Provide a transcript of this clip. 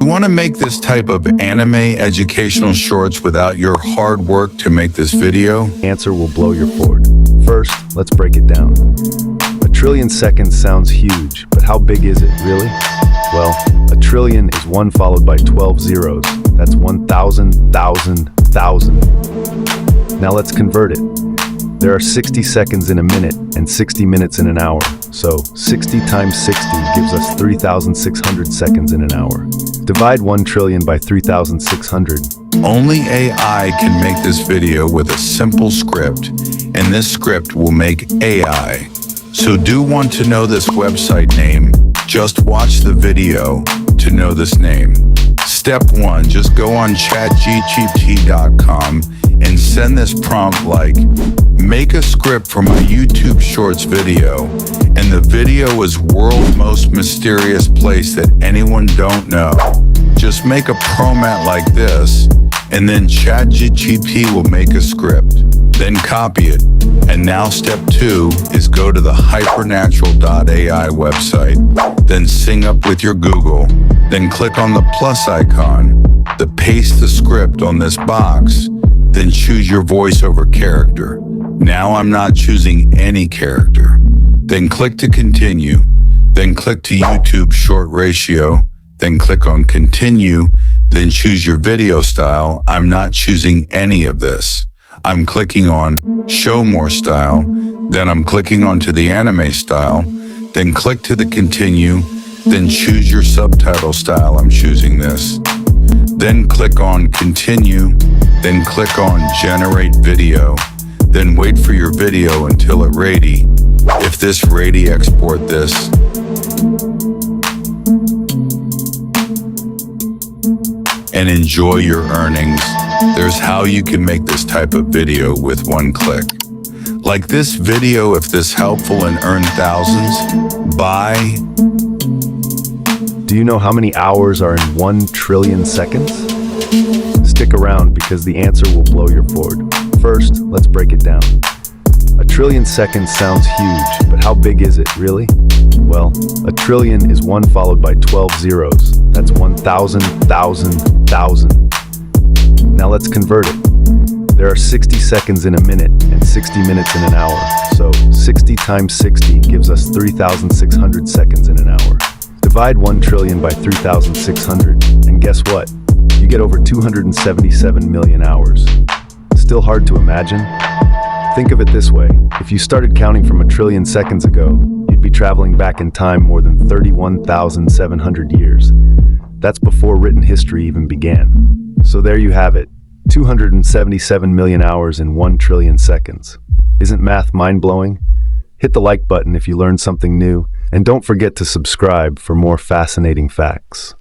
You want to make this type of anime educational shorts without your hard work to make this video? Answer will blow your Ford. First, let's break it down. A trillion seconds sounds huge, but how big is it, really? Well, a trillion is 1 followed by 12 zeros. That's 1,000, 1,000, 1,000. Now let's convert it. There are 60 seconds in a minute and 60 minutes in an hour. So 60 times 60 gives us 3,600 seconds in an hour. Divide 1 trillion by 3,600. Only AI can make this video with a simple script, and this script will make AI. So do want to know this website name? Just watch the video to know this name. Step 1, just go on chatgpt.com and send this prompt like, make a script for my YouTube Shorts video, and the video is world's most mysterious place that anyone don't know. Just make a prompt like this, and then ChatGPT will make a script. Then copy it. And now step 2 is go to the hypernatural.ai website, then sync up with your Google, then click on the plus icon, then paste the script on this box, then choose your voiceover character. Now I'm not choosing any character. Then click to continue, then click to YouTube short ratio, then click on continue, then choose your video style. I'm not choosing any of this. I'm clicking on show more style, then I'm clicking onto the anime style, then click to the continue, then choose your subtitle style. I'm choosing this. Then click on continue, then click on generate video, then wait for your video until it ready. If this ready, export this. And enjoy your earnings. There's how you can make this type of video with 1 click. Like this video, if this helpful, and earn thousands. Bye. Do you know how many hours are in 1 trillion seconds? Stick around because the answer will blow your Ford. First, let's break it down. A trillion seconds sounds huge, but how big is it, really? Well, a trillion is 1 followed by 12 zeros. That's 1,000, 1,000, 1,000. Now let's convert it. There are 60 seconds in a minute and 60 minutes in an hour. So 60 times 60 gives us 3,600 seconds in an hour. Divide 1 trillion by 3,600, and guess what? You get over 277 million hours. Still hard to imagine? Think of it this way. If you started counting from a trillion seconds ago, you'd be traveling back in time more than 31,700 years. That's before written history even began. So there you have it, 277 million hours in 1 trillion seconds. Isn't math mind-blowing? Hit the like button if you learned something new, and don't forget to subscribe for more fascinating facts.